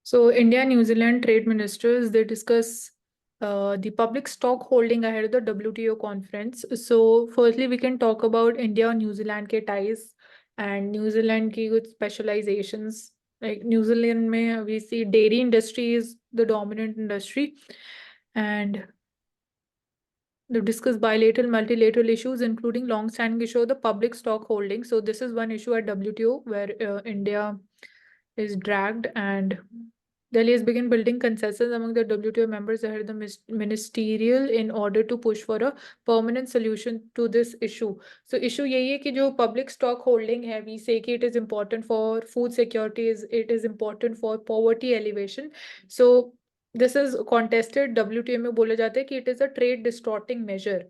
So India and New Zealand trade ministers, they discuss the public stock holding ahead of the WTO conference. So firstly, we can talk about India and New Zealand के ties and New Zealand की कुछ specializations. Like New Zealand में we see dairy industry is the dominant industry, and they discuss bilateral, multilateral issues, including long-standing issue of the public stock holding. So this is one issue at WTO where India is dragged, and Delhi has begun building consensus among the WTO members ahead of the ministerial in order to push for a permanent solution to this issue. So issue यही है कि जो public stock holding है, we say कि it is important for food security, it is important for poverty elevation. So this is contested. WTO में बोला जाता है कि it is a trade distorting measure,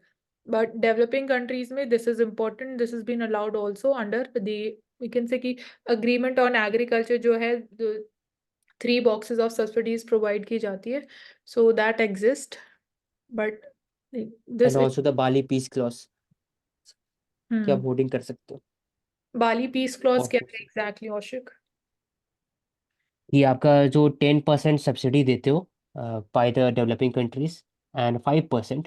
but developing countries में this is important. This has been allowed also under the, we can say कि agreement on agriculture जो है, the 3 boxes of subsidies provide की जाती है, so that exist, but this and also the Bali peace clause क्या voting कर सकते हो Bali peace clause और क्या है exactly, Ashik? कि आपका जो 10% सब्सिडी देते हो by the developing countries and 5%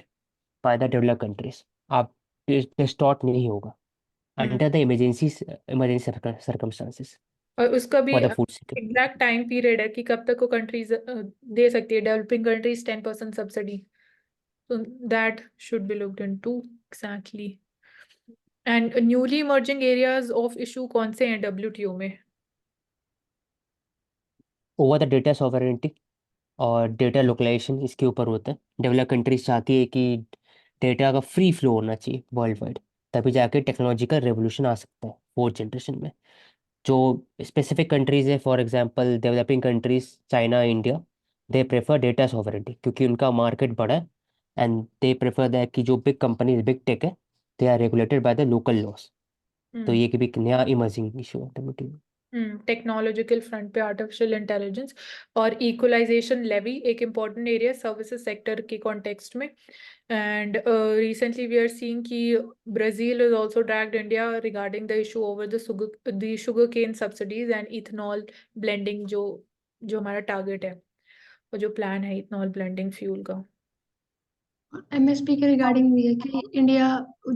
by the develop countries, आप डिस्टॉर्ट नहीं होगा अंडर द इमरजेंसी सर्कमस्टांसेस और उसका भी for the food security. Exact time period है कि कब तक वो कंट्रीज दे सकती है, developing countries 10% subsidy, so that should be looked into exactly. And newly emerging areas of issue कौन से हैं WTO में? ओवर द डेटा सॉवरेनिटी और डेटा लोकलाइजेशन इसके ऊपर होता है। डेवलप कंट्रीज चाहती है कि डेटा का फ्री फ्लो होना चाहिए वर्ल्ड वाइड, तभी जाके टेक्नोलॉजिकल रेवोल्यूशन आ सकता है फोर्थ जनरेशन में। जो स्पेसिफिक कंट्रीज है, for example developing countries China India, they prefer data sovereignty क्योंकि उनका मार्केट बड़ा है एंड दे प्रेफर दैट कि जो बिग कंपनीज बिग टेक है they are regulated by the local laws. तो ये भी एक नया इमर्जिंग इशू है WTO में। टेक्नोलॉजिकल फ्रंट पे आर्टिफिशियल इंटेलिजेंस और इक्वलाइजेशन लेवी एक इम्पॉर्टेंट एरिया सर्विसेज सेक्टर के कॉन्टेक्स्ट में। And recently we are seeing कि Brazil is also dragged India regarding the issue over the sugar cane subsidies and ethanol blending, जो जो हमारा target है और जो प्लान है इथेनॉल ब्लेंडिंग फ्यूल का। एमएसपी के रिगार्डिंग भी है कि इंडिया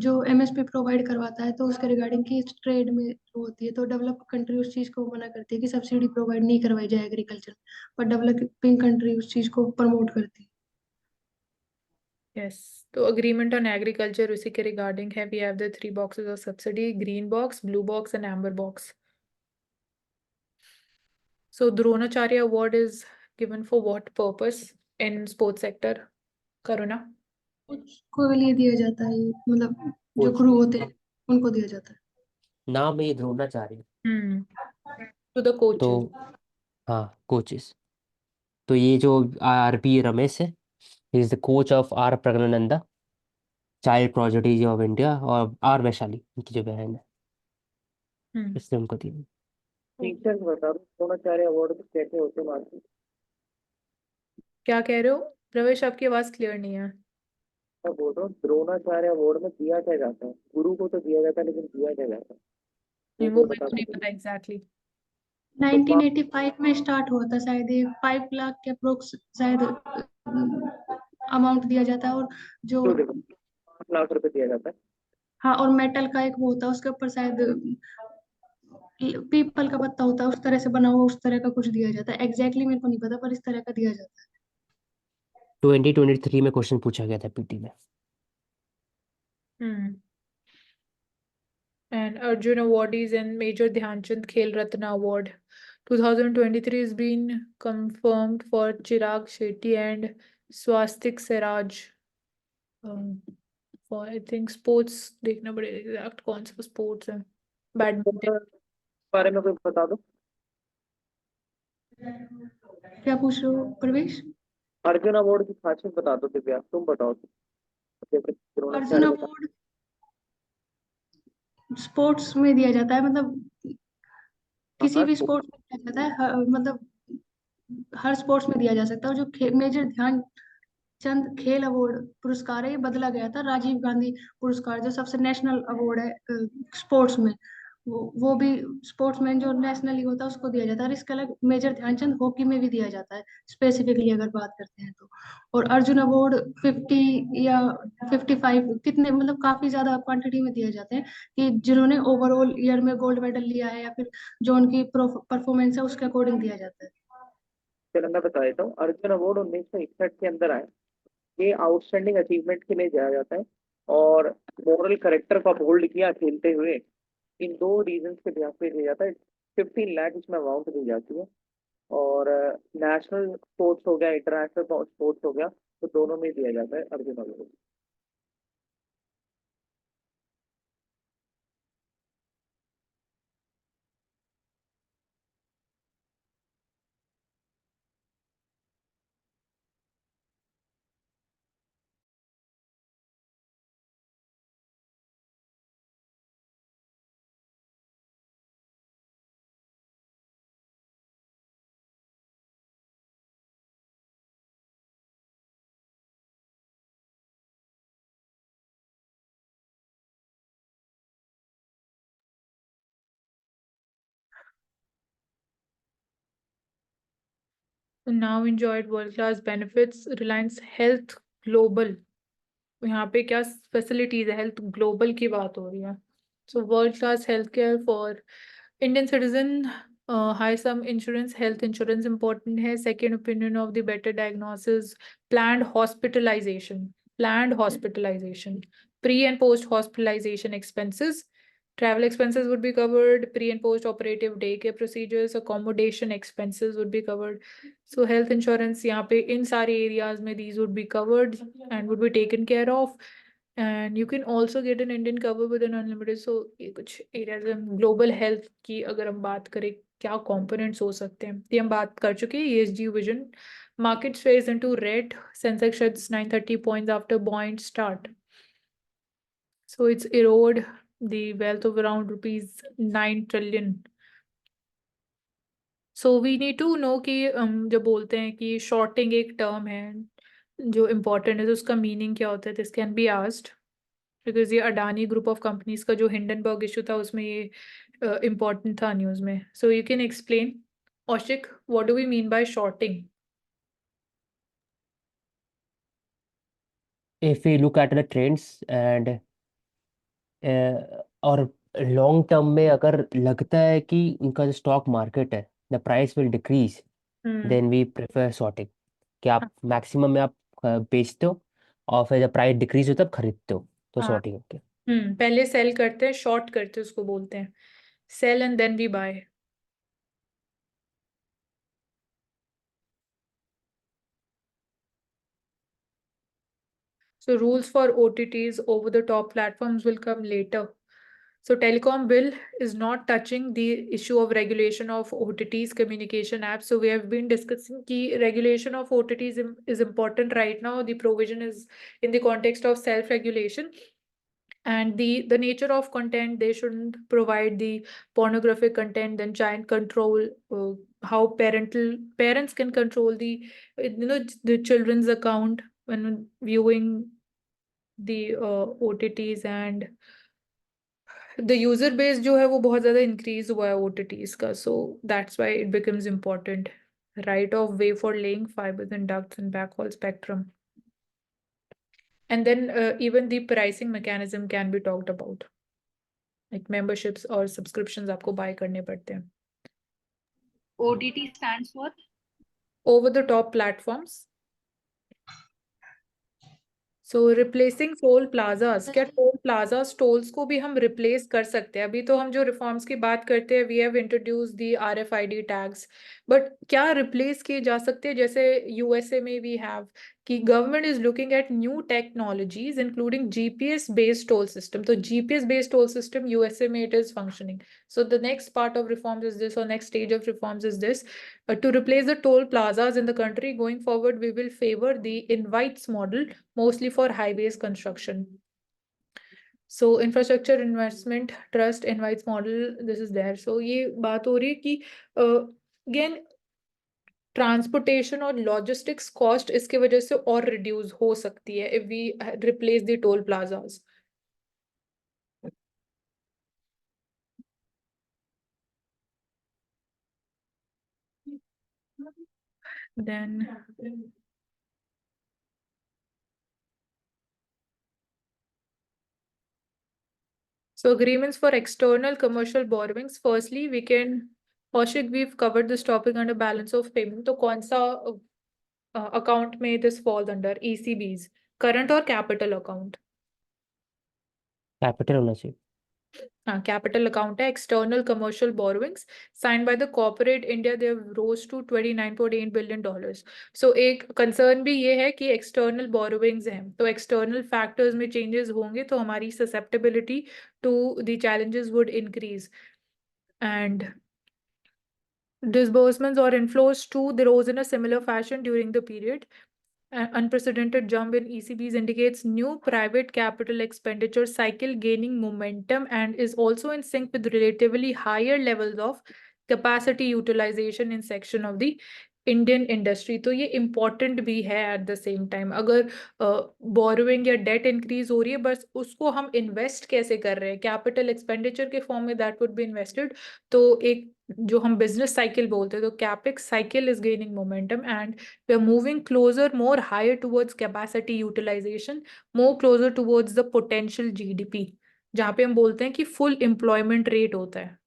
जो एमएसपी प्रोवाइड करवाता है तो उसके रिगार्डिंग की ट्रेड में होती है, तो डेवलप कंट्री उस चीज को मना करती है कि सब्सिडी प्रोवाइड नहीं करवाई जाए एग्रीकल्चर, पर डेवलपिंग कंट्री उस चीज को प्रमोट करती है। यस, तो अग्रीमेंट ऑन एग्रीकल्चर उसी के रिगार्डिंग है। We have the 3 boxes of subsidy, green box, blue box and amber box. So Dronacharya Award is given for what purpose in sports sector? Karuna? उसको लिए दिया जाता है, मतलब जो क्रू होते हैं उनको दिया जाता है। नाम ये द्रोणाचार्य। To the coaches. तो हाँ, कोचेस। तो ये जो RP रमेश है, is the coach of R Praggnanandhaa, child prodigy of India, और R वैशाली उनकी जो बहन है, इसलिए उनको दिया। टीचर्स बता दो द्रोणाचार्य अवार्ड कैसे होते हैं मार्केट? क्या कह रहे हो प्रवेश, आपकी आवाज क्लियर नहीं है। मैं बोल रहा हूँ द्रोणाचार्य अवार्ड में दिया क्या जाता है? गुरु को तो दिया जाता है, लेकिन दिया क्या जाता है नहीं, वो मेरे को नहीं पता एग्जैक्टली। 1985 में स्टार्ट हुआ था शायद, ये 5 लाख के अप्रोक्स शायद अमाउंट दिया जाता है, और जो 5 लाख रुपए दिया जाता है। हाँ, और मेटल का एक वो होता है उसके ऊपर शायद पीपल का पत्ता होता है, उस तरह से बना हुआ, उस तरह का कुछ दिया जाता है। एग्जैक्टली मेरे को नहीं पता, पर इस तरह का दिया जाता है। 2023 में क्वेश्चन पूछा गया था PT में। And Arjun awardees and Major Dhyanchand Khel Ratna Award 2023 has been confirmed for Chirag Shetty and Swastik Siraj. For I think sports देखना पड़ेगा एग्जैक्ट कौन सा स्पोर्ट्स है। बैडमिंटन बारे में कोई बता दो। क्या पूछ रहे हो प्रवेश? अर्जुन अवार्ड की खासियत बता दो दिव्या, तुम बताओ। अर्जुन अवार्ड स्पोर्ट्स में दिया जाता है, मतलब किसी भी स्पोर्ट्स में दिया जाता है, मतलब हर स्पोर्ट्स में दिया जा सकता है। और जो मेजर ध्यानचंद खेल अवार्ड पुरस्कार है, ये बदला गया था राजीव गांधी पुरस्कार, जो सबसे नेशनल अवार्ड है स्पोर्ट्स में, वो भी स्पोर्ट्समैन जो नेशनली होता है उसको दिया जाता है, और इसके अलग मेजर ध्यानचंद हॉकी में भी दिया जाता है स्पेसिफिकली अगर बात करते हैं तो। और अर्जुन अवार्ड 50 या 55 कितने मतलब काफी ज्यादा क्वांटिटी में दिए जाते हैं कि जिन्होंने ओवरऑल ईयर में गोल्ड मेडल लिया है या फिर जो उनकी परफॉर्मेंस है उसके अकॉर्डिंग दिया जाता है। चलो मैं बता देता हूँ। अर्जुन अवार्ड 1961 के अंदर आया। ये आउटस्टैंडिंग अचीवमेंट के लिए दिया जाता है और मोरल करेक्टर को अपहोल्ड किया खेलते हुए, इन दो रीजन के बिहाफ पे दिया जाता है। 15 लाख इसमें अमाउंट दी जाती है। और नेशनल स्पोर्ट्स हो गया, इंटरनेशनल स्पोर्ट्स हो गया, तो दोनों में दिया जाता है Arjun award. Now enjoyed world-class benefits. Reliance Health Global. यहाँ पे क्या फैसिलिटीज है? हेल्थ ग्लोबल की बात हो रही है. So world-class healthcare for Indian citizen. High sum insurance, health insurance important है. Second opinion of the better diagnosis. Planned hospitalization. Pre and post hospitalization expenses. Travel expenses would be covered. Pre and post operative daycare procedures, accommodation expenses would be covered. So health insurance यहाँ पे इन सारे areas में these would be covered and would be taken care of. And you can also get an Indian cover with an unlimited. So ये कुछ areas हैं. Global health की अगर हम बात करें क्या components हो सकते हैं, ये हम बात कर चुके हैं. ESG vision. Markets phase into red. Sensex sheds 930 points after buoyant start. So it's erode the wealth of around rupees 9 trillion. So we need to know कि जब बोलते हैं कि shorting एक term है जो important है तो उसका meaning क्या होता है? This can be asked because ये अडानी group of companies का जो Hindenburg issue था उसमें ये important था news में. So you can explain, Oshik, what do we mean by shorting? If we look at the trends and और लॉन्ग टर्म में अगर लगता है कि उनका जो स्टॉक मार्केट है the price will decrease, then we prefer shorting. कि आप मैक्सिमम में आप बेचते हो और फिर जब प्राइस डिक्रीज होता है तब खरीदते हो, तो हाँ. शॉर्टिंग होती है। पहले सेल करते हैं, शॉर्ट करते हैं, उसको बोलते हैं sell and then we buy. So rules for OTTs over the top platforms will come later. So telecom bill is not touching the issue of regulation of OTTs communication apps. So we have been discussing key regulation of OTTs is important right now. The provision is in the context of self-regulation. And the nature of content, they shouldn't provide the pornographic content, then giant control, how parents can control the children's account when viewing the OTTs. And the user base जो है वो बहुत ज़्यादा increase हुआ है OTTs का, so that's why it becomes important. Right of way for laying fibers and ducts and backhaul spectrum. And then even the pricing mechanism can be talked about. Like memberships और subscriptions आपको buy करने पड़ते हैं. OTT stands for Over the top platforms. So replacing toll plazas. क्या toll plazas tolls को भी हम replace कर सकते हैं? अभी तो हम जो reforms की बात करते हैं, we have introduced the RFID tags. But क्या replace किए जा सकते हैं? जैसे USA में we have कि government is looking at new technologies including GPS based toll system. तो GPS based toll system USA में it is functioning. So the next part of reforms is this, or next stage of reforms is this. To replace the toll plazas in the country going forward, we will favor the invites model, mostly for highways construction. So infrastructure investment trust invites model, this is there. So ये बात हो रही है कि again transportation और logistics cost इसके वजह से और रिड्यूस हो सकती है if we replace the toll plazas. Then so agreements for external commercial borrowings. Firstly, Kaushik, we've covered this topic under balance of payment. तो कौन सा account में this falls under? ECBs, current or capital account? Capital होना चाहिए। Capital account है external commercial borrowings signed by the corporate India, they have rose to $29.8 billion. So एक concern भी ये है कि external borrowings हैं, तो external factors में changes होंगे तो हमारी susceptibility to the challenges would increase. And disbursements or inflows too, they rose in a similar fashion during the period. An unprecedented jump in ECBs indicates new private capital expenditure cycle gaining momentum and is also in sync with relatively higher levels of capacity utilization in section of the Indian industry. तो ये important भी है at the same time. अगर borrowing या debt increase हो रही है, बस उसको हम इन्वेस्ट कैसे कर रहे हैं कैपिटल एक्सपेंडिचर के फॉर्म में, दैट वुड बी इन्वेस्टेड। तो एक जो हम बिजनेस साइकिल बोलते हैं, तो capex cycle is gaining momentum and we are moving closer more higher towards capacity utilisation, more closer towards the potential GDP, जहाँ पे हम बोलते हैं कि फुल एम्प्लॉयमेंट रेट होता है।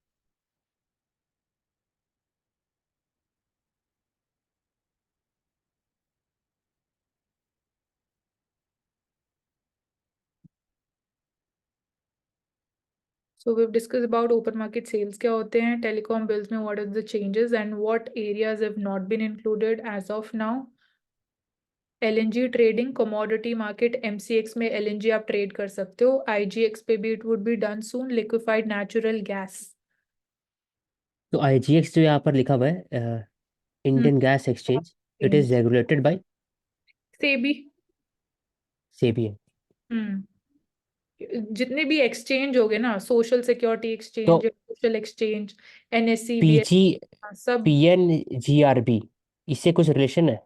So we've discussed about open market sales क्या होते हैं, telecom bills में what are the changes and what areas have not been included as of now. LNG trading, commodity market, MCX में LNG आप trade कर सकते हो, IGX पे भी it would be done soon, liquefied natural gas. तो IGX जो यहाँ पर लिखा हुआ है Indian gas exchange, it is regulated by SEBI. SEBI है। जितने भी एक्सचेंज हो गए ना, social security exchange, social exchange, NSE, PG सब। PNGRB इससे कुछ रिलेशन है?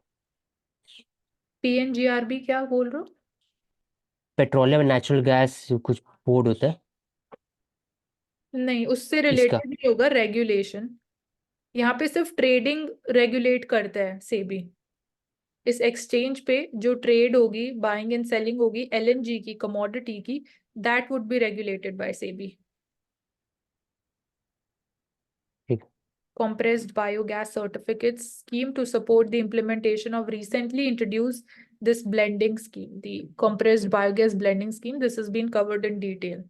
PNGRB क्या बोल रहे हो? पेट्रोलियम एंड नेचुरल गैस कुछ बोर्ड होता है नहीं, उससे इसका। रिलेटेड नहीं होगा रेगुलेशन। यहाँ पे सिर्फ ट्रेडिंग रेगुलेट करता है सेबी। इस एक्सचेंज पे जो ट्रेड होगी, बाइंग एंड सेलिंग होगी LNG की, कमोडिटी की, that would be regulated by SEBI. ठीक। Compressed biogas certificates scheme to support the implementation of recently introduced this blending scheme, the compressed biogas blending scheme. This has been covered in detail.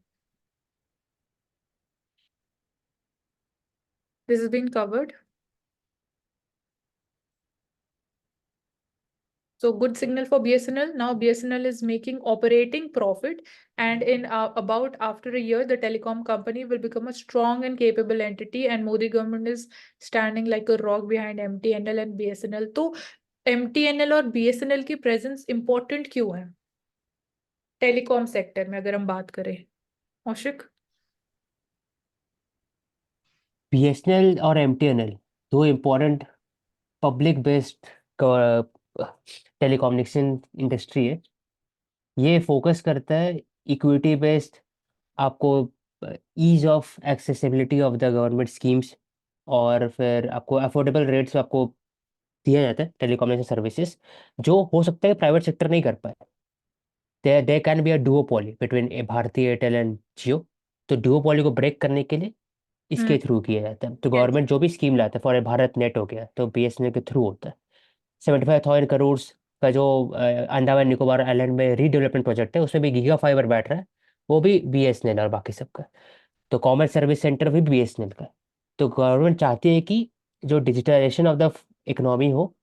This has been covered. So good signal for BSNL. Now BSNL is making operating profit, and in about after a year, the telecom company will become a strong and capable entity, and Modi government is standing like a rock behind MTNL and BSNL. तो MTNL और BSNL की presence important क्यों है telecom sector में, अगर हम बात करें? औशिक? BSNL और MTNL दो important public based telecommunication industry है। ये फोकस करता है इक्विटी बेस्ड, आपको ease of accessibility of the government schemes, और फिर आपको अफोर्डेबल रेट्स आपको दिया जाता है टेलीकम्युनिकेशन सर्विसेज, जो हो सकता है प्राइवेट सेक्टर नहीं कर पाए। There can be a duopoly between Bharti Airtel and Jio. तो डुओपोली को ब्रेक करने के लिए इसके थ्रू किया जाता है। तो गवर्नमेंट जो भी स्कीम लाता है, फॉर भारत नेट हो गया, तो BSNL के थ्रू होता है। 75,000 करोड़ का जो अंडमान निकोबार आइलैंड में रीडेवलपमेंट प्रोजेक्ट है, उसमें भी गीगा फाइबर बैठ रहा है, वो भी BSNL और बाकी सबका। तो कॉमन सर्विस सेंटर भी BSNL का है। तो गवर्नमेंट चाहती है कि जो डिजिटलाइजेशन ऑफ द इकोनॉमी हो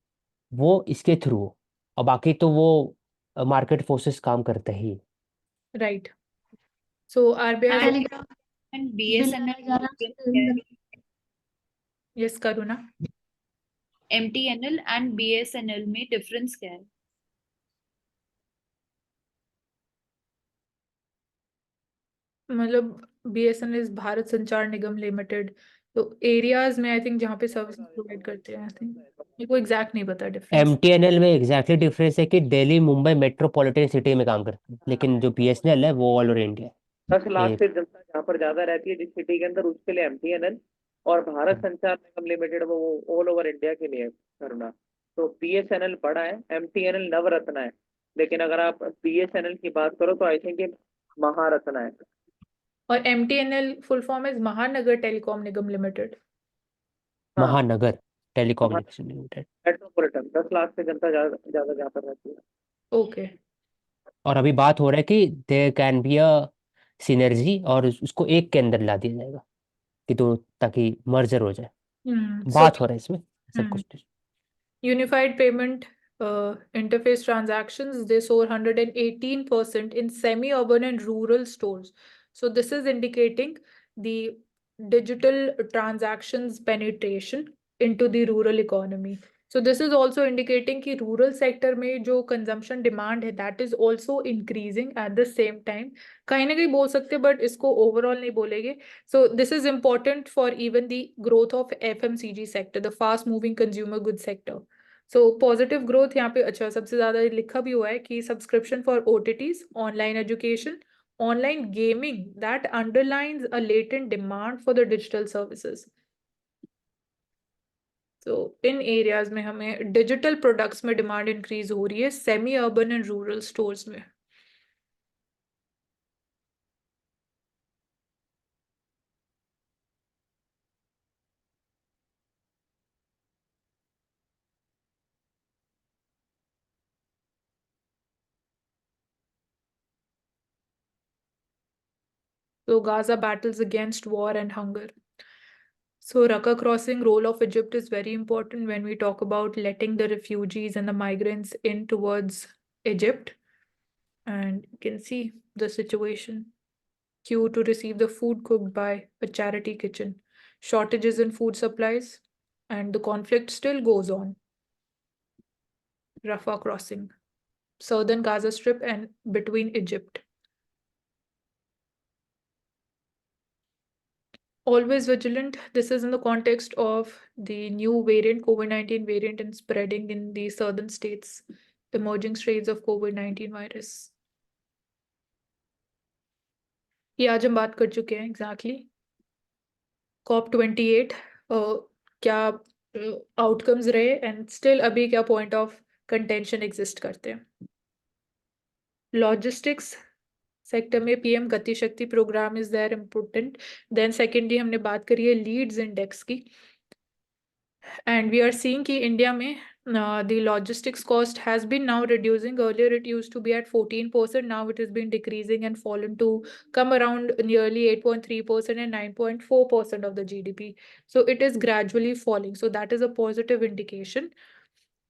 वो इसके थ्रू हो, और बाकी तो वो मार्केट फोर्सेस काम करते ही। Right. So RBI telegram And bill BSNL आया जा रहा है, उसके क्या है? अंदर यस करो ना। MTNL and BSNL में डिफरेंस क्या है? मतलब BSNL इज भारत संचार निगम लिमिटेड। तो एरियाज में आई थिंक जहाँ पे सर्विसेज प्रोवाइड करते हैं, आई थिंक मेरे को एग्जैक्ट नहीं पता डिफरेंस। MTNL में एग्जैक्टली डिफरेंस है कि दिल्ली मुंबई मेट्रोपॉलिटन सिटी में काम करते हैं, लेकिन जो BSNL है वो ऑल ओवर इंडिया है। 10 लाख से जनता जहाँ पर ज्यादा रहती है जिस सिटी के अंदर, उसके लिए MTNL, और भारत संचार निगम लिमिटेड वो ऑल ओवर इंडिया के लिए है, करुणा। तो BSNL बड़ा है, MTNL नवरत्न है, लेकिन अगर आप BSNL की बात करो तो आई थिंक ये महारत्न है। और MTNL फुल फॉर्म इज महानगर टेलीकॉम निगम लिमिटेड। हाँ, महानगर टेलीकॉम्युनिकेशन लिमिटेड। मेट्रोपॉलिटन 10 लाख से जनता ज्यादा ज्यादा जहाँ पर रहती है। ओके। और अभी बात हो रहा है कि there can be a synergy और उसको एक के अंदर ला दिया जाएगा कि तो ताकि मर्जर हो जाए। सो बात हो रहा है इसमें सब कुछ। Unified payment interface transactions, they soar 118% in semi-urban and rural stores. So this is indicating the digital transactions penetration into the rural economy. So this is also indicating कि rural sector में जो consumption demand है that is also increasing at the same time. कहीं ना कहीं बोल सकते हैं but इसको overall नहीं बोलेंगे. So this is important for even the growth of FMCG sector, the fast moving consumer goods sector. So positive growth यहाँ पे अच्छा सबसे ज्यादा लिखा भी हुआ है कि subscription for OTTs, online education, online gaming that underlines a latent demand for the digital services. So in areas में हमें डिजिटल प्रोडक्ट्स में डिमांड इंक्रीज हो रही है semi urban and rural stores में. So Gaza battles against war and hunger. So Raqqa crossing role of Egypt is very important when we talk about letting the refugees and the migrants in towards Egypt. And you can see the situation. Queue to receive the food cooked by a charity kitchen. Shortages in food supplies. And the conflict still goes on. Rafah crossing. Southern Gaza Strip and between Egypt. Always vigilant. This is in the context of the new variant, COVID-19 variant, and spreading in the southern states, emerging strains of COVID-19 virus. ये आज हम बात कर चुके हैं exactly COP28 क्या outcomes रहे and still अभी क्या पॉइंट ऑफ कंटेंशन एग्जिस्ट करते हैं. लॉजिस्टिक्स सेक्टर में PM Gati Shakti programme is there important. Then secondly हमने बात करी है लीड्स इंडेक्स की. And we are seeing कि इंडिया में the logistics cost has been now reducing. Earlier it used to be at 14%. Now it has been decreasing and fallen to come around nearly 8.3% and 9.4% of the GDP. So it is gradually falling. So that is a positive indication.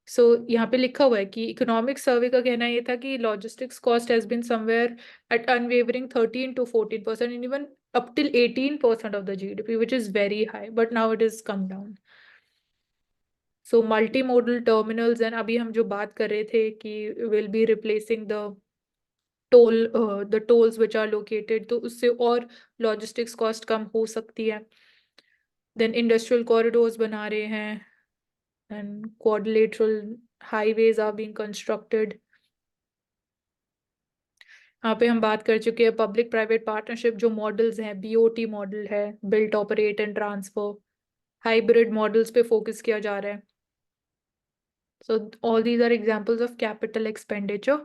So यहाँ पे लिखा हुआ है कि economic survey का कहना ये था कि logistics cost has been somewhere at unwavering 13 to 14% and even up till 18% of the GDP, which is very high. But now it has come down. So multimodal terminals and अभी हम जो बात कर रहे थे कि will be replacing the tolls which are located, तो उससे और logistics cost कम हो सकती है. Then industrial corridors बना रहे हैं and quadrilateral highways are being constructed. यहाँ पे हम बात कर चुके हैं पब्लिक प्राइवेट पार्टनरशिप जो मॉडल्स हैं. BOT मॉडल है, built operate and transfer. Hybrid models पे फोकस किया जा रहा है. So all these are examples of capital expenditure.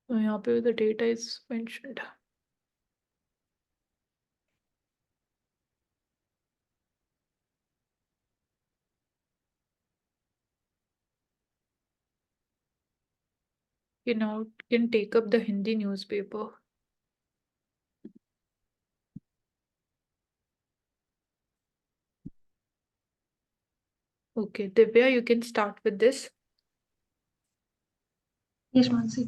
So यहाँ पे the data is mentioned. You now can take up the Hindi newspaper. Okay, Divya, you can start with this. Yes, Mansi.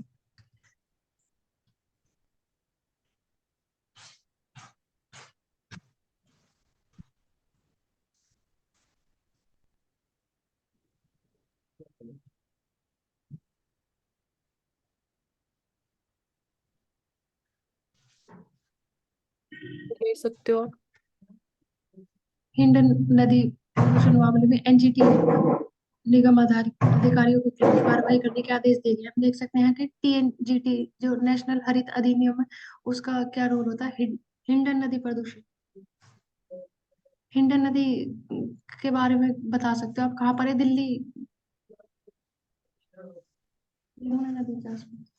ले सकते हो आप. हिंडन नदी प्रदूषण मामले में NGT निगम आधारित अधिकारियों को खिलाफ कार्रवाई करने के आदेश दे दिए. आप देख सकते हैं कि TNGT जो नेशनल हरित अधिनियम है उसका क्या रोल होता है. हिंडन नदी प्रदूषण हिंडन नदी के बारे में बता सकते हो आप, कहाँ पर है? दिल्ली, यमुना नदी के आसपास।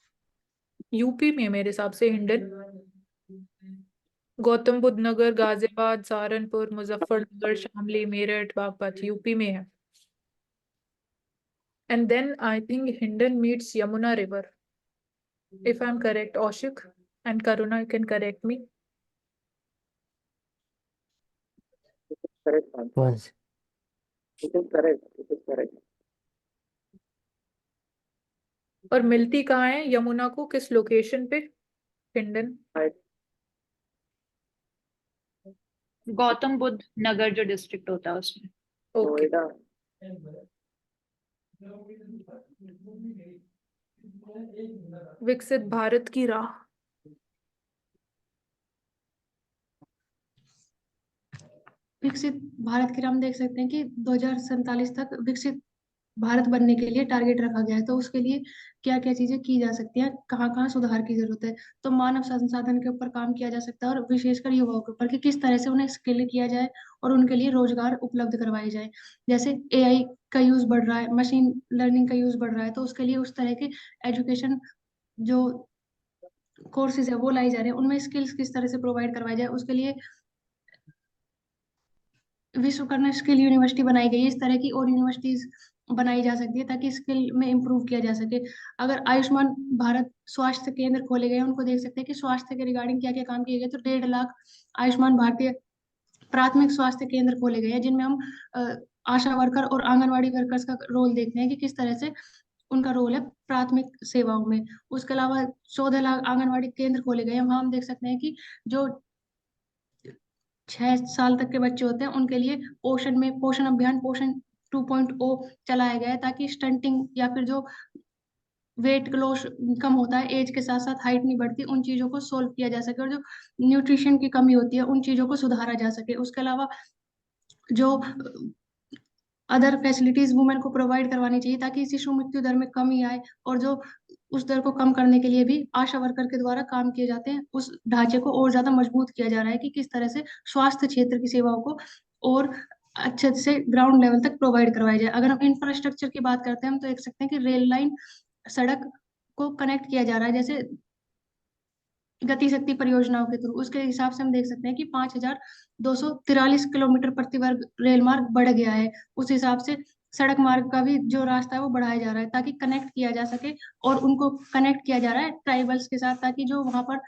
यूपी में है मेरे हिसाब से हिंडन। गौतम बुद्ध नगर, गाजियाबाद, सहारनपुर, मुजफ्फरनगर, शामली, मेरठ, बागपत यूपी में है। And then I think Hindon meets Yamuna River. If I'm correct, Oshik and Karuna, you can correct me. Correct answer, Once. It is correct, it is correct. और मिलती कहाँ है यमुना को, किस लोकेशन पे? हिंडन। गौतम बुद्ध नगर जो डिस्ट्रिक्ट होता है उसमें। ओके। नोएडा। विकसित भारत की राह। विकसित भारत की हम देख सकते हैं कि 2047 तक विकसित भारत बनने के लिए टारगेट रखा गया है। तो उसके लिए क्या क्या चीजें की जा सकती हैं, कहाँ कहाँ सुधार की जरूरत है। तो मानव संसाधन के ऊपर काम किया जा सकता है, और विशेषकर युवाओं के ऊपर कि किस तरह से उन्हें स्किल किया जाए और उनके लिए रोजगार उपलब्ध करवाए जाए। जैसे एआई का यूज बढ़ रहा है, मशीन लर्निंग का यूज बढ़ रहा है, तो उसके लिए उस तरह के एजुकेशन जो कोर्सेज है वो लाई जा रहे हैं, उनमें स्किल्स किस तरह से प्रोवाइड करवाया जाए। उसके लिए विश्वकर्मा स्किल यूनिवर्सिटी बनाई गई है। इस तरह की और यूनिवर्सिटीज बनाई जा सकती है ताकि स्किल में इम्प्रूव किया जा सके। अगर आयुष्मान भारत स्वास्थ्य केंद्र खोले गए, उनको देख सकते हैं कि स्वास्थ्य के रिगार्डिंग क्या क्या काम किए गए। तो 1.5 लाख आयुष्मान भारतीय प्राथमिक स्वास्थ्य केंद्र खोले गए हैं, जिनमें हम आशा वर्कर और आंगनवाड़ी वर्कर्स का रोल देखते हैं कि किस तरह से उनका रोल है प्राथमिक सेवाओं में। उसके अलावा 14 लाख आंगनवाड़ी केंद्र खोले गए हैं। वहां हम देख सकते हैं कि जो 6 साल तक के बच्चे होते हैं उनके लिए पोषण में पोषण अभियान पोषण 2.0 चलाया गया है, ताकि स्टंटिंग या फिर जो वेट लॉस कम होता है, एज के साथ साथ हाइट नहीं बढ़ती, उन चीजों को सोल्व किया जा सके, और जो न्यूट्रिशन की कमी होती है उन चीजों को सुधारा जा सके। उसके अलावा जो अदर फैसिलिटीज वुमेन को प्रोवाइड करवानी चाहिए ताकि शिशु मृत्यु दर में कमी आए, और जो उस दर को कम करने के लिए भी आशा वर्कर के द्वारा काम किए जाते हैं। उस ढांचे को और ज्यादा मजबूत किया जा रहा है कि किस तरह से स्वास्थ्य क्षेत्र की सेवाओं को और अच्छे से ग्राउंड लेवल तक प्रोवाइड करवाया जाए। अगर हम इंफ्रास्ट्रक्चर की बात करते हैं, हम तो देख सकते हैं कि रेल लाइन सड़क को कनेक्ट किया जा रहा है, जैसे गति शक्ति परियोजनाओं के थ्रू। उसके हिसाब से हम देख सकते हैं कि 5,243 किलोमीटर प्रति वर्ग रेल मार्ग बढ़ गया है। उस हिसाब से सड़क मार्ग का भी जो रास्ता है वो बढ़ाया जा रहा है ताकि कनेक्ट किया जा सके, और उनको कनेक्ट किया जा रहा है ट्राइबल्स के साथ, ताकि जो वहां पर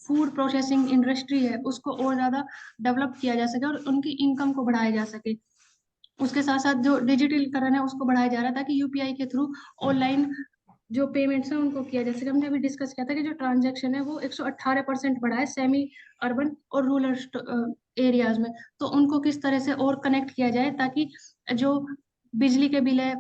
फूड प्रोसेसिंग इंडस्ट्री है उसको और ज्यादा डेवलप किया जा सके और उनकी इनकम को बढ़ाया जा सके। उसके साथ साथ जो डिजिटलीकरण है उसको बढ़ाया जा रहा है ताकि यूपीआई के थ्रू ऑनलाइन जो पेमेंट्स है उनको किया, जैसे कि हमने अभी डिस्कस किया था कि जो ट्रांजैक्शन है वो 118% बढ़ा है सेमी अर्बन और रूरल एरियाज में। तो उनको किस तरह से और कनेक्ट किया जाए ताकि जो बिजली के बिल है,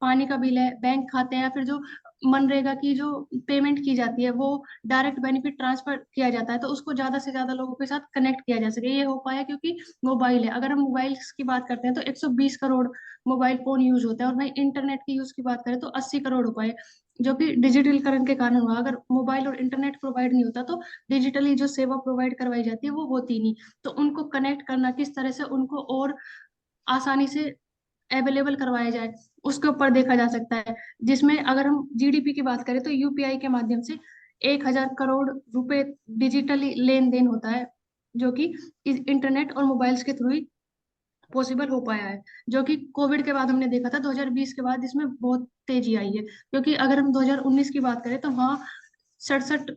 पानी का बिल है, बैंक खाते हैं, या फिर जो मनरेगा की जो पेमेंट की जाती है वो डायरेक्ट बेनिफिट ट्रांसफर किया जाता है, तो उसको ज्यादा से ज्यादा लोगों के साथ कनेक्ट किया जा सके। ये हो पाया क्योंकि मोबाइल है। अगर हम मोबाइल्स की बात करते हैं तो 120 करोड़ मोबाइल फोन यूज होता है, और भाई इंटरनेट की यूज की बात करें तो 80 करोड़ हो पाए, जो कि डिजिटलीकरण के कारण हुआ। अगर मोबाइल और इंटरनेट प्रोवाइड नहीं होता तो डिजिटली जो सेवा प्रोवाइड करवाई जाती है वो होती नहीं। तो उनको कनेक्ट करना, किस तरह से उनको और आसानी से अवेलेबल करवाया जाए, उसके ऊपर देखा जा सकता है। जिसमें अगर हम जीडीपी की बात करें तो यूपीआई के माध्यम से 1,000 करोड़ रुपए डिजिटली लेन देन होता है, जो कि इस इंटरनेट और मोबाइल्स के थ्रू ही पॉसिबल हो पाया है। जो कि कोविड के बाद हमने देखा था, 2020 के बाद इसमें बहुत तेजी आई है। क्योंकि अगर हम 2019 की बात करें तो वहाँ 67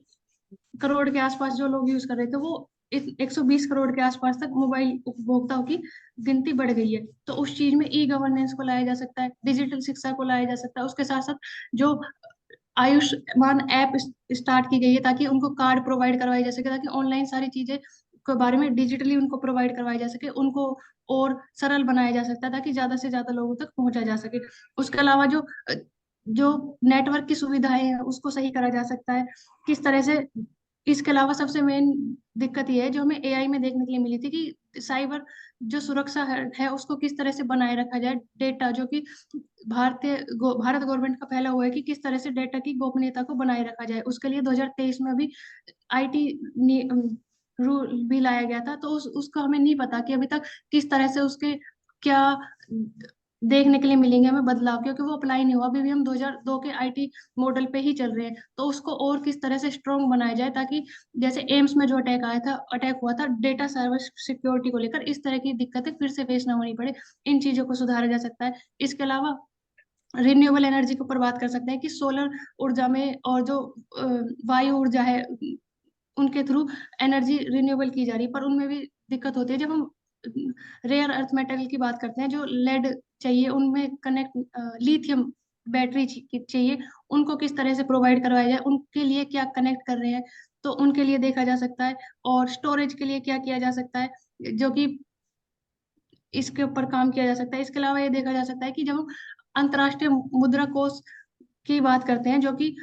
करोड़ के आसपास जो लोग यूज कर रहे थे, वो 120 करोड़ के आसपास तक मोबाइल उपभोक्ताओं की गिनती बढ़ गई है। तो उस चीज में ई गवर्नेंस को लाया जा सकता है, डिजिटल शिक्षा को लाया जा सकता है। उसके साथ साथ जो आयुष्मान ऐप स्टार्ट की गई है ताकि उनको कार्ड प्रोवाइड करवाई जा सके, ताकि ऑनलाइन सारी चीजें के बारे में डिजिटली उनको प्रोवाइड करवाया जा सके, उनको और सरल बनाया जा सकता है ताकि ज्यादा से ज्यादा लोगों तक पहुंचा जा सके। उसके अलावा जो जो नेटवर्क की सुविधाएं हैं उसको सही करा जा सकता है किस तरह से। इसके अलावा सबसे मेन दिक्कत ये है जो हमें एआई में देखने के लिए मिली थी कि साइबर जो सुरक्षा है उसको किस तरह से बनाए रखा जाए। डेटा जो कि भारत गवर्नमेंट का पहला हुआ है कि किस तरह से डेटा की गोपनीयता को बनाए रखा जाए। उसके लिए 2023 में अभी आईटी रूल भी लाया गया था, तो उसका हमें नहीं पता कि अभी तक किस तरह से उसके क्या देखने के लिए मिलेंगे हमें बदलाव, क्योंकि वो अप्लाई नहीं हुआ। अभी भी हम 2002 के आईटी मॉडल पे ही चल रहे हैं। तो उसको और किस तरह से स्ट्रॉन्ग बनाया जाए, ताकि जैसे एम्स में जो अटैक हुआ था डेटा सर्विस सिक्योरिटी को लेकर, इस तरह की दिक्कतें फिर से फेस ना होनी पड़े, इन चीजों को सुधारा जा सकता है। इसके अलावा रिन्यूएबल एनर्जी के ऊपर बात कर सकते हैं कि सोलर ऊर्जा में और जो वायु ऊर्जा है उनके थ्रू एनर्जी रिन्यूएबल की जा रही है, पर उनमें भी दिक्कत होती है। जब हम रेयर अर्थ मेटल की बात करते हैं, जो लेड चाहिए, उनमें कनेक्ट लिथियम बैटरी चाहिए, उनको किस तरह से प्रोवाइड करवाया जाए, उनके लिए क्या कनेक्ट कर रहे हैं, तो उनके लिए देखा जा सकता है। और स्टोरेज के लिए क्या किया जा सकता है, जो कि इसके ऊपर काम किया जा सकता है। इसके अलावा ये देखा जा सकता है कि जब हम अंतर्राष्ट्रीय मुद्रा कोष की बात करते हैं, जो कि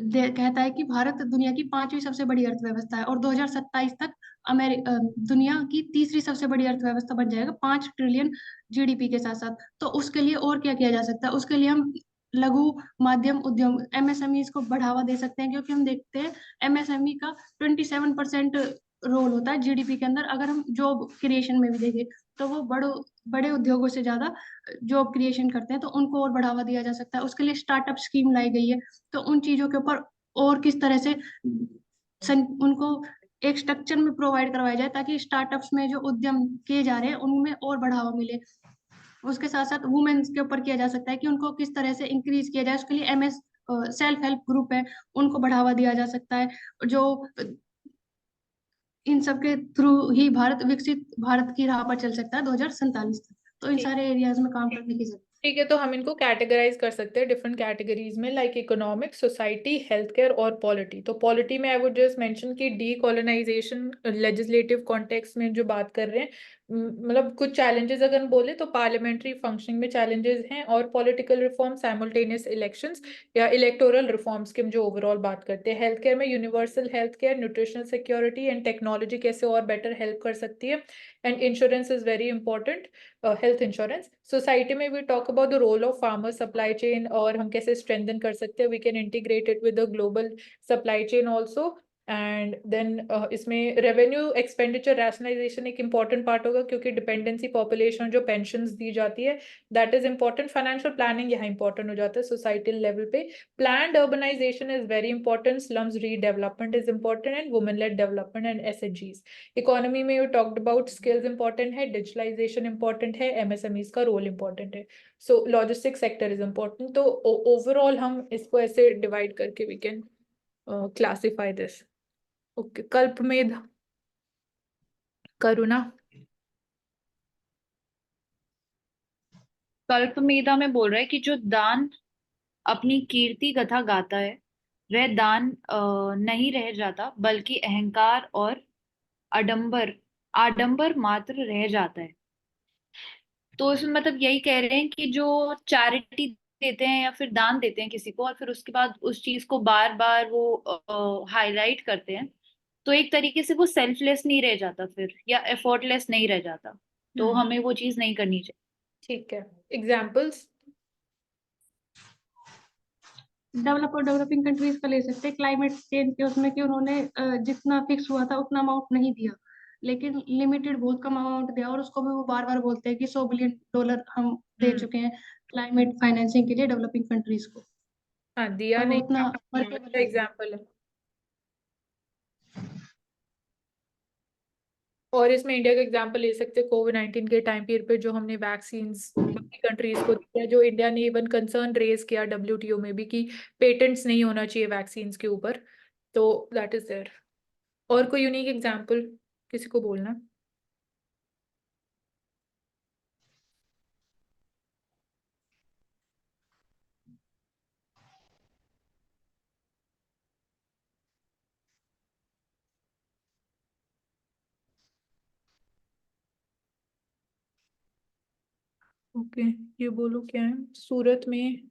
कहता है कि भारत दुनिया की 5वीं सबसे बड़ी अर्थव्यवस्था है और 2027 तक दुनिया की तीसरी सबसे बड़ी अर्थव्यवस्था बन जाएगा 5 ट्रिलियन जीडीपी के साथ साथ। तो उसके लिए और क्या किया जा सकता है, उसके लिए हम लघु माध्यम उद्यम एमएसएमई को बढ़ावा दे सकते हैं, क्योंकि हम देखते हैं एमएसएमई का 27% रोल होता है जीडीपी के अंदर। अगर हम जॉब क्रिएशन में भी देखें तो वो बड़े उद्योगों से ज्यादा जॉब क्रिएशन करते हैं, तो उनको और बढ़ावा दिया जा सकता है। उसके लिए स्टार्टअप स्कीम लाई गई है। तो उन चीजों के ऊपर और किस तरह से उनको एक स्ट्रक्चर में प्रोवाइड करवाया जाए, ताकि स्टार्टअप्स में जो उद्यम किए जा रहे हैं उनमें और बढ़ावा मिले। उसके साथ साथ वुमेन्स के ऊपर किया जा सकता है कि उनको किस तरह से इंक्रीज किया जाए। उसके लिए एमएस सेल्फ हेल्प ग्रुप है, उनको बढ़ावा दिया जा सकता है, जो इन सब के थ्रू ही भारत विकसित भारत की राह पर चल सकता है 2047 तक। तो इन ठीक सारे एरियाज में काम करने की जरूरत है। ठीक है, तो हम इनको कैटेगराइज कर सकते हैं डिफरेंट कैटेगरीज में, like economics, society, health care और पॉलिटी। तो पॉलिटी में आई वुड जस्ट मेंशन कि डीकोलोनाइजेशन लेजिस्लेटिव कॉन्टेक्स्ट में जो बात कर रहे हैं, मतलब कुछ चैलेंजेस अगर हम बोले तो पार्लियामेंट्री फंक्शनिंग में चैलेंजेस हैं, और पॉलिटिकल रिफॉर्म, साइमल्टेनियस इलेक्शंस या इलेक्टोरल रिफॉर्म्स की हम जो ओवरऑल बात करते हैं। हेल्थ केयर में universal health care, nutritional security and technology कैसे और बेटर हेल्प कर सकती है, and insurance is very important, health insurance. Society में we talk about the role of farmer supply chain, और हम कैसे स्ट्रेंथन कर सकते हैं, we can integrate it with the global supply chain also. And then इसमें रेवेन्यू एक्सपेंडिचर रैशनलाइजेशन एक important part होगा, क्योंकि डिपेंडेंसी पॉपुलेशन जो पेंशन्स दी जाती है that is important. Financial planning यहाँ इंपॉर्टेंट हो जाता है सोसाइटल लेवल पे। Planned urbanisation is very important, slums redevelopment is important, and women led development and एसएचजीज। इकोनॉमी में you talked about skills important है, डिजिटलाइजेशन इंपॉर्टेंट है, एमएसएमईज का रोल इंपॉर्टेंट है, so logistic sector is important. तो overall हम इसको ऐसे डिवाइड करके we can classify this. Okay, कल्पमेध करुणा। कल्पमेधा में बोल रहा है कि जो दान अपनी कीर्ति कथा गाता है वह दान नहीं रह जाता, बल्कि अहंकार और आडंबर आडंबर मात्र रह जाता है। तो इसमें मतलब यही कह रहे हैं कि जो चैरिटी देते हैं या फिर दान देते हैं किसी को, और फिर उसके बाद उस चीज को बार बार वो हाईलाइट करते हैं, तो एक तरीके से वो सेल्फलेस नहीं रह जाता फिर, या एफर्टलेस नहीं रह जाता। तो हमें वो चीज नहीं करनी चाहिए। ठीक है, एग्जाम्पल्स। डेवलपिंग कंट्रीज का ले सकते हैं। क्लाइमेट चेंज के उसमें कि उन्होंने जितना फिक्स हुआ था उतना अमाउंट नहीं दिया, लेकिन लिमिटेड बहुत कम अमाउंट दिया, और उसको भी वो बार बार बोलते हैं कि $100 बिलियन हम दे चुके हैं क्लाइमेट फाइनेंसिंग के लिए डेवलपिंग कंट्रीज को, हाँ, दिया और वो नहीं, उतना अच्छा एग्जाम्पल है। और इसमें इंडिया का एग्जांपल ले सकते हैं, कोविड-19 के टाइम पीरियड पे जो हमने वैक्सीन्स बाकी कंट्रीज को दिया, जो इंडिया ने इवन कंसर्न रेज किया डब्ल्यूटीओ में भी कि पेटेंट्स नहीं होना चाहिए वैक्सीन्स के ऊपर, तो दैट इज देयर। और कोई यूनिक एग्जांपल किसी को बोलना? ओके, ये बोलो क्या है। सूरत में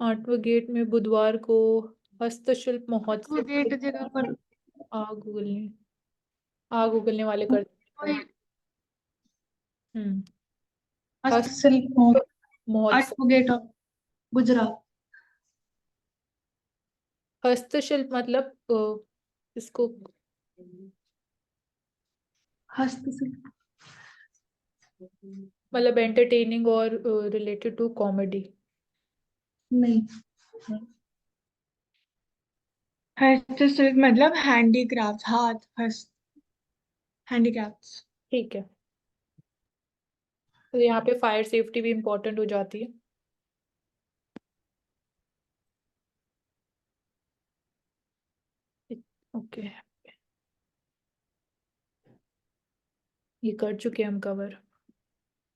8वें गेट में बुधवार को हस्तशिल्प वो महोत्सव गेट जगह पर आग उगलने वाले करते हैं। हम्म, हस्तशिल्प महोत्सव। Gate of Gujarat. हस्तशिल्प मतलब इसको हस्तशिल्प मतलब एंटरटेनिंग और रिलेटेड टू कॉमेडी। नहीं। हस्तशिल्प मतलब हैंडीक्राफ्ट, हाथ हस्त हैंडीक्राफ्ट्स। ठीक है, तो यहाँ पे फायर सेफ्टी भी इम्पोर्टेंट हो जाती है। ओके, ये कर चुके हैं हम कवर।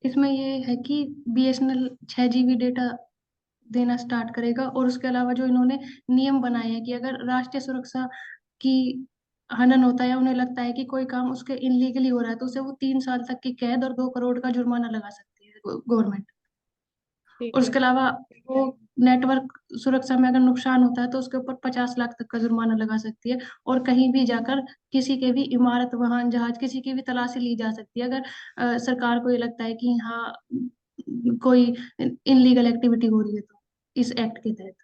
इसमें ये है कि BSNL 6 GB डेटा देना स्टार्ट करेगा, और उसके अलावा जो इन्होंने नियम बनाए हैं कि अगर राष्ट्रीय सुरक्षा की हनन होता है या उन्हें लगता है कि कोई काम उसके इनलीगली हो रहा है, तो उसे वो 3 साल तक की कैद और 2 करोड़ का जुर्माना लगा सकती है गवर्नमेंट। ठीक और है, उसके अलावा वो नेटवर्क सुरक्षा में अगर नुकसान होता है तो उसके ऊपर 50 लाख तक का जुर्माना लगा सकती है, और कहीं भी जाकर किसी के भी इमारत, वाहन, जहाज, किसी की भी तलाशी ली जा सकती है अगर सरकार को ये लगता है कि हाँ कोई इनलीगल एक्टिविटी हो रही है, तो इस एक्ट के तहत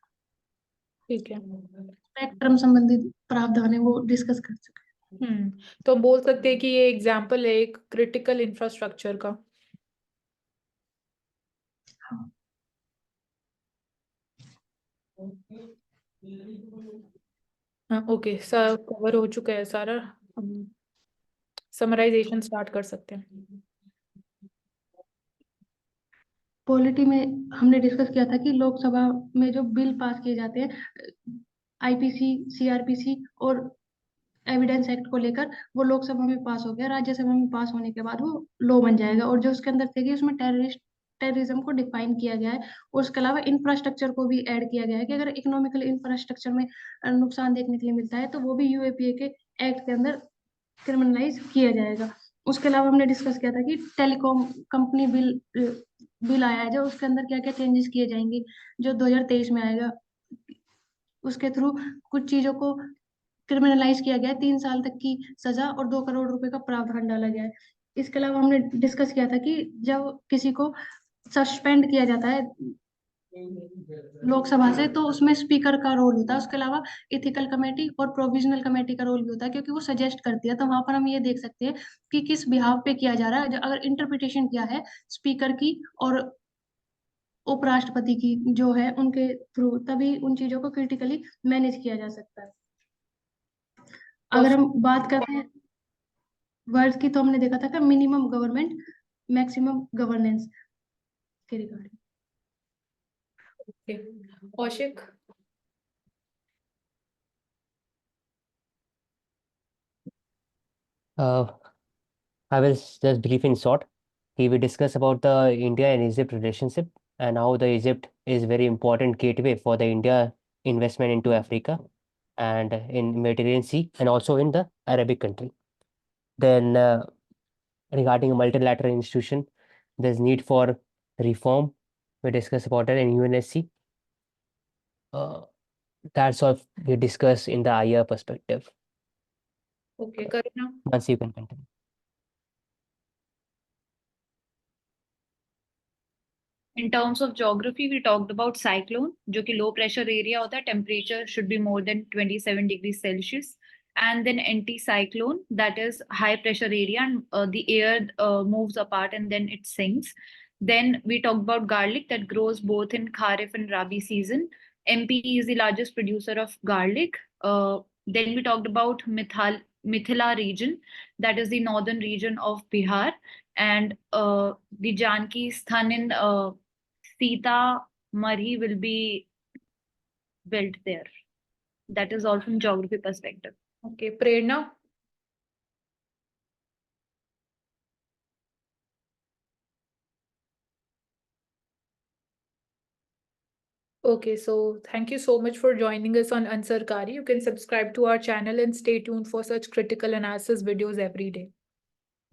ठीक है। स्पेक्ट्रम संबंधित प्रावधान है वो डिस्कस कर चुके हैं। तो हम बोल सकते हैं कि ये एग्जाम्पल है एक क्रिटिकल इंफ्रास्ट्रक्चर का। हाँ। हाँ, ओके सर, कवर हो चुका है सारा। हम समराइजेशन स्टार्ट कर सकते हैं। पॉलिटी में हमने डिस्कस किया था कि लोकसभा में जो बिल पास किए जाते हैं IPC, CRPC और एविडेंस एक्ट को लेकर, वो लोकसभा में पास हो गया, राज्यसभा में पास होने के बाद वो लॉ बन जाएगा, और जो उसके अंदर थे कि उसमें टेररिज्म को डिफाइन किया गया है, और उसके अलावा इंफ्रास्ट्रक्चर को भी ऐड किया गया है कि अगर इकोनॉमिकल इंफ्रास्ट्रक्चर में नुकसान देखने के लिए मिलता है तो वो भी UAPA के एक्ट के अंदर क्रिमिनलाइज किया जाएगा। उसके अलावा हमने डिस्कस किया था कि टेलीकॉम कंपनी बिल आया है, जो उसके अंदर क्या क्या चेंजेस किए जाएंगे, जो 2023 में आएगा, उसके थ्रू कुछ चीजों को क्रिमिनलाइज किया गया है, 3 साल तक की सजा और 2 करोड़ रुपए का प्रावधान डाला गया है। इसके अलावा हमने डिस्कस किया था कि जब किसी को सस्पेंड किया जाता है लोकसभा से, तो उसमें स्पीकर का रोल होता है, उसके अलावा इथिकल कमेटी और प्रोविजनल कमेटी का रोल भी होता है, क्योंकि वो सजेस्ट करती है, तो वहां पर हम ये देख सकते हैं कि किस बिहाव पे किया जा रहा है, अगर इंटरप्रिटेशन किया है स्पीकर की और उपराष्ट्रपति की जो है उनके थ्रू, तभी उन चीजों को क्रिटिकली मैनेज किया जा सकता है। अगर हम बात करते हैं वर्ड की, तो हमने देखा था कि मिनिमम गवर्नमेंट मैक्सिमम गवर्नेंस के regarding. Okay, Kaushik. I will just brief in short. We discuss about the India and Egypt relationship and how the Egypt is very important gateway for the India investment into Africa and in Mediterranean Sea and also in the Arabic country. Then regarding a multilateral institution, there's need for reform. We discuss about it in UNSC. Uh, that's all we discuss in the IR perspective. Okay, Karuna. Once you can continue. In terms of geography, we talked about cyclone, जो कि low pressure area होता है, temperature should be more than 27 degrees Celsius. And then anticyclone, that is high pressure area, and the air moves apart and then it sinks. Then we talked about garlic that grows both in Kharif and Rabi season. MP is the largest producer of garlic. Then we talked about Mithila region, that is the northern region of Bihar, and the Janki Sthan in Sita Mari will be built there. That is all from geography perspective. Okay, Prerna. Okay, so thank you so much for joining us on Ansarkari. You can subscribe to our channel and stay tuned for such critical analysis videos every day.